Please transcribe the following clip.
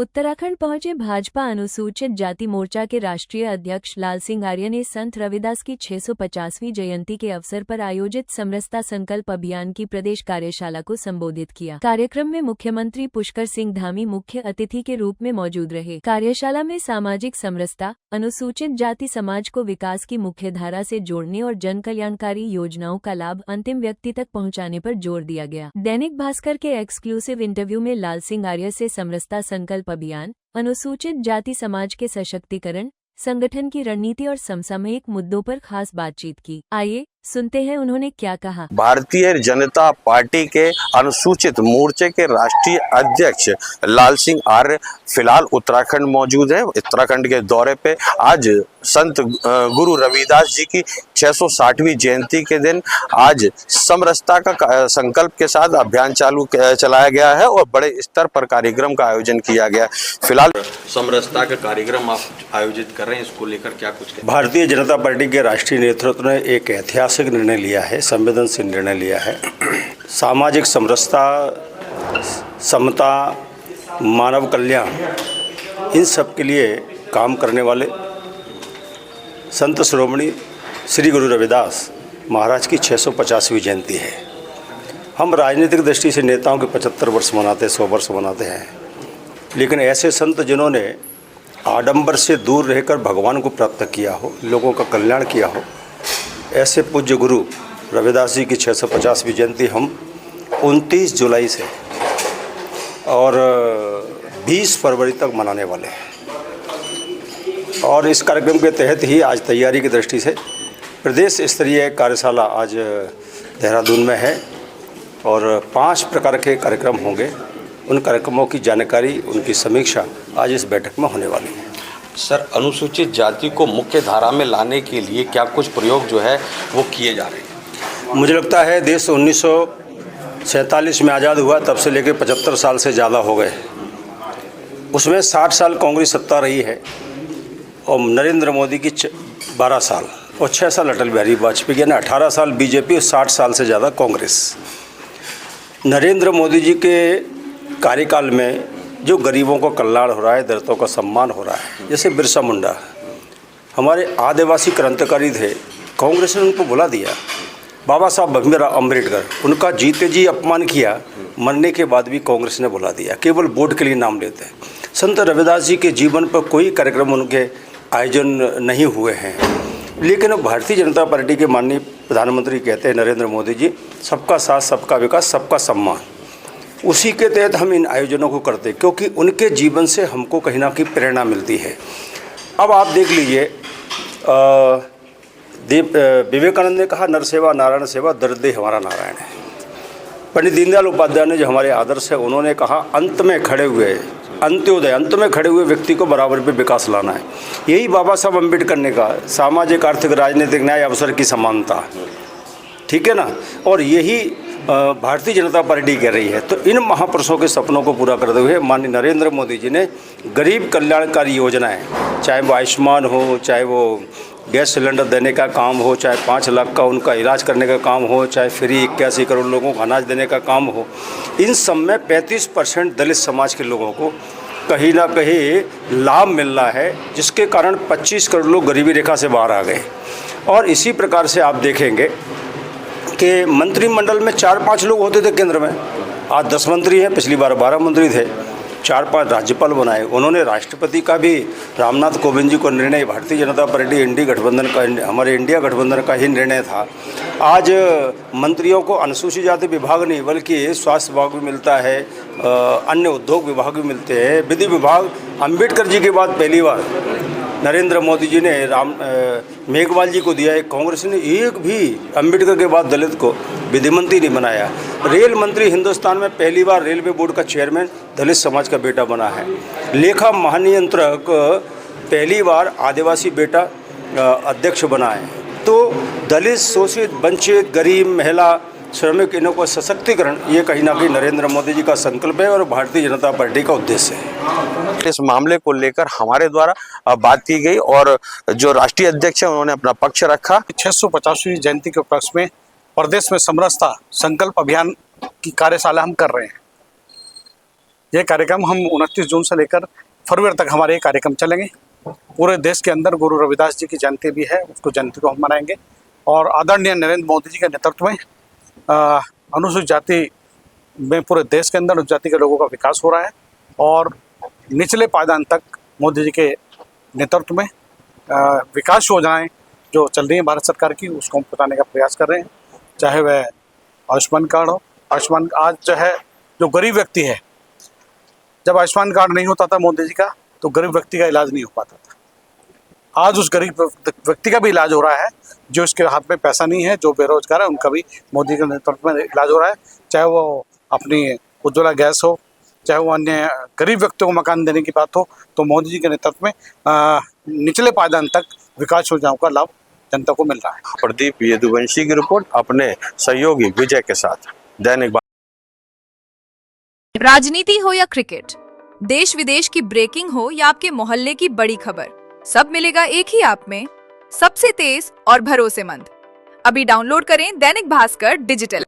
उत्तराखंड पहुंचे भाजपा अनुसूचित जाति मोर्चा के राष्ट्रीय अध्यक्ष लाल सिंह आर्य ने संत रविदास की 650वीं जयंती के अवसर पर आयोजित समरसता संकल्प अभियान की प्रदेश कार्यशाला को संबोधित किया। कार्यक्रम में मुख्यमंत्री पुष्कर सिंह धामी मुख्य अतिथि के रूप में मौजूद रहे। कार्यशाला में सामाजिक समरसता, अनुसूचित जाति समाज को विकास की मुख्य धारा से जोड़ने और जन कल्याणकारी योजनाओं का लाभ अंतिम व्यक्ति तक पहुँचाने पर जोर दिया गया। दैनिक भास्कर के एक्सक्लूसिव इंटरव्यू में लाल सिंह आर्य से समरसता संकल्प अभियान, अनुसूचित जाति समाज के सशक्तिकरण, संगठन की रणनीति और समसामयिक मुद्दों पर खास बातचीत की। आइए सुनते हैं उन्होंने क्या कहा। भारतीय जनता पार्टी के अनुसूचित मोर्चे के राष्ट्रीय अध्यक्ष लाल सिंह आर्य फिलहाल उत्तराखंड मौजूद है। उत्तराखंड के दौरे पे आज संत गुरु रविदास जी की 660वीं जयंती के दिन आज समरसता का संकल्प के साथ अभियान चलाया गया है और बड़े स्तर पर कार्यक्रम का आयोजन किया गया। फिलहाल समरसता का कार्यक्रम आप आयोजित कर रहे हैं, इसको लेकर क्या कुछ कहें? भारतीय जनता पार्टी के राष्ट्रीय नेतृत्व ने एक ऐतिहासिक निर्णय लिया है, संवेदनशील निर्णय लिया है। सामाजिक समरसता, समता, मानव कल्याण, इन सब के लिए काम करने वाले संत शिरोमणि श्री गुरु रविदास महाराज की 650वीं जयंती है। हम राजनीतिक दृष्टि से नेताओं के 75 वर्ष मनाते, 100 वर्ष मनाते हैं, लेकिन ऐसे संत जिन्होंने आडंबर से दूर रहकर भगवान को प्राप्त किया हो, लोगों का कल्याण किया हो, ऐसे पूज्य गुरु रविदास जी की 650वीं जयंती हम 29 जुलाई से और 20 फरवरी तक मनाने वाले हैं। और इस कार्यक्रम के तहत ही आज तैयारी की दृष्टि से प्रदेश स्तरीय कार्यशाला आज देहरादून में है और 5 प्रकार के कार्यक्रम होंगे। उन कार्यक्रमों की जानकारी, उनकी समीक्षा आज इस बैठक में होने वाली है। सर, अनुसूचित जाति को मुख्य धारा में लाने के लिए क्या कुछ प्रयोग जो है वो किए जा रहे हैं? मुझे लगता है देश 1947 में आज़ाद हुआ, तब से लेकर 75 साल से ज़्यादा हो गए। उसमें 60 साल कांग्रेस सत्ता रही है और नरेंद्र मोदी की 12 साल और 6 साल अटल बिहारी वाजपेयी, यानी 18 साल बीजेपी और 60 साल से ज़्यादा कांग्रेस। नरेंद्र मोदी जी के कार्यकाल में जो गरीबों का कल्याण हो रहा है, दलितों का सम्मान हो रहा है। जैसे बिरसा मुंडा हमारे आदिवासी क्रांतिकारी थे, कांग्रेस ने उनको बुला दिया। बाबा साहब भीमराव अम्बेडकर, उनका जीते जी अपमान किया, मरने के बाद भी कांग्रेस ने बुला दिया, केवल वोट के लिए नाम लेते हैं। संत रविदास जी के जीवन पर कोई कार्यक्रम उनके आयोजन नहीं हुए हैं, लेकिन भारतीय जनता पार्टी के माननीय प्रधानमंत्री कहते हैं नरेंद्र मोदी जी, सबका साथ, सबका विकास, सबका सम्मान। उसी के तहत हम इन आयोजनों को करते हैं, क्योंकि उनके जीवन से हमको कहीं ना कहीं प्रेरणा मिलती है। अब आप देख लीजिए, विवेकानंद ने कहा नर सेवा नारायण सेवा, दर्द हमारा नारायण है। पंडित दीनदयाल उपाध्याय ने, जो हमारे आदर्श है, उन्होंने कहा अंत में खड़े हुए, अंत्योदय, अंत में खड़े हुए व्यक्ति को बराबर पे विकास लाना है। यही बाबा साहब अम्बेडकर ने कहा, सामाजिक, आर्थिक, राजनीतिक न्याय, अवसर की समानता, ठीक है ना। और यही भारतीय जनता पार्टी कह रही है। तो इन महापुरुषों के सपनों को पूरा करते हुए माननीय नरेंद्र मोदी जी ने गरीब कल्याणकारी योजनाएं, चाहे वो आयुष्मान हो, चाहे वो गैस सिलेंडर देने का काम हो, चाहे 5 लाख का उनका इलाज करने का काम हो, चाहे फ्री 81 करोड़ लोगों को अनाज देने का काम हो, इन सब में 35% दलित समाज के लोगों को कहीं ना कहीं लाभ मिल रहा है, जिसके कारण 25 करोड़ लोग गरीबी रेखा से बाहर आ गए। और इसी प्रकार से आप देखेंगे कि मंत्रिमंडल में 4-5 लोग होते थे केंद्र में, आज 10 मंत्री हैं, पिछली बार 12 मंत्री थे, 4-5 राज्यपाल बनाए। उन्होंने राष्ट्रपति का भी, रामनाथ कोविंद जी को निर्णय, भारतीय जनता पार्टी इंडी गठबंधन का, हमारे इंडिया गठबंधन का ही निर्णय था। आज मंत्रियों को अनुसूचित जाति विभाग नहीं बल्कि स्वास्थ्य विभाग भी मिलता है, अन्य उद्योग विभाग भी मिलते हैं, विधि विभाग। अम्बेडकर जी के बाद पहली बार नरेंद्र मोदी जी ने मेघवाल जी को दिया है। कांग्रेस ने एक भी अम्बेडकर के बाद दलित को विधि मंत्री नहीं बनाया। रेल मंत्री हिंदुस्तान में पहली बार रेलवे बोर्ड का चेयरमैन दलित समाज का बेटा बना है। लेखा महानियंत्रक पहली बार आदिवासी बेटा अध्यक्ष बना है। तो दलित, शोषित, वंचित, गरीब, महिला, श्रमिक, इन्हों का सशक्तिकरण, ये कहीं ना कहीं नरेंद्र मोदी जी का संकल्प है और भारतीय जनता पार्टी का उद्देश्य है। इस मामले को लेकर हमारे द्वारा बात की गई और जो राष्ट्रीय अध्यक्ष है उन्होंने अपना पक्ष रखा। 650वीं जयंती के उपलक्ष्य में प्रदेश में समरसता संकल्प अभियान की कार्यशाला हम कर रहे हैं। ये कार्यक्रम हम 29 जून से लेकर फरवरी तक हमारे ये कार्यक्रम चलेंगे। पूरे देश के अंदर गुरु रविदास जी की जयंती भी है, उसको जयंती को हम मनाएंगे। और आदरणीय नरेंद्र मोदी जी के नेतृत्व में अनुसूचित जाति में पूरे देश के अंदर उस जाति के लोगों का विकास हो रहा है और निचले पायदान तक मोदी जी के नेतृत्व में विकास योजनाएं जो चल रही हैं भारत सरकार की, उसको हम बताने का प्रयास कर रहे हैं। चाहे वह आयुष्मान कार्ड हो, आयुष्मान आज जो है, जो गरीब व्यक्ति है, जब आयुष्मान कार्ड नहीं होता था मोदी जी का, तो गरीब व्यक्ति का इलाज नहीं हो पाता था। आज उस गरीब व्यक्ति का भी इलाज हो रहा है, जो इसके हाथ में पैसा नहीं है, जो बेरोजगार है, उनका भी मोदी के नेतृत्व में इलाज हो रहा है। चाहे वो अपनी उज्ज्वला गैस हो, चाहे वो अन्य गरीब व्यक्तियों को मकान देने की बात हो, तो मोदी जी के नेतृत्व में निचले पायदान तक विकास योजनाओं का लाभ जनता को मिल रहा है। प्रदीप यदुवंशी की रिपोर्ट अपने सहयोगी विजय के साथ, दैनिक। राजनीति हो या क्रिकेट, देश विदेश की ब्रेकिंग हो या आपके मोहल्ले की बड़ी खबर, सब मिलेगा एक ही ऐप में, सबसे तेज और भरोसेमंद। अभी डाउनलोड करें दैनिक भास्कर डिजिटल।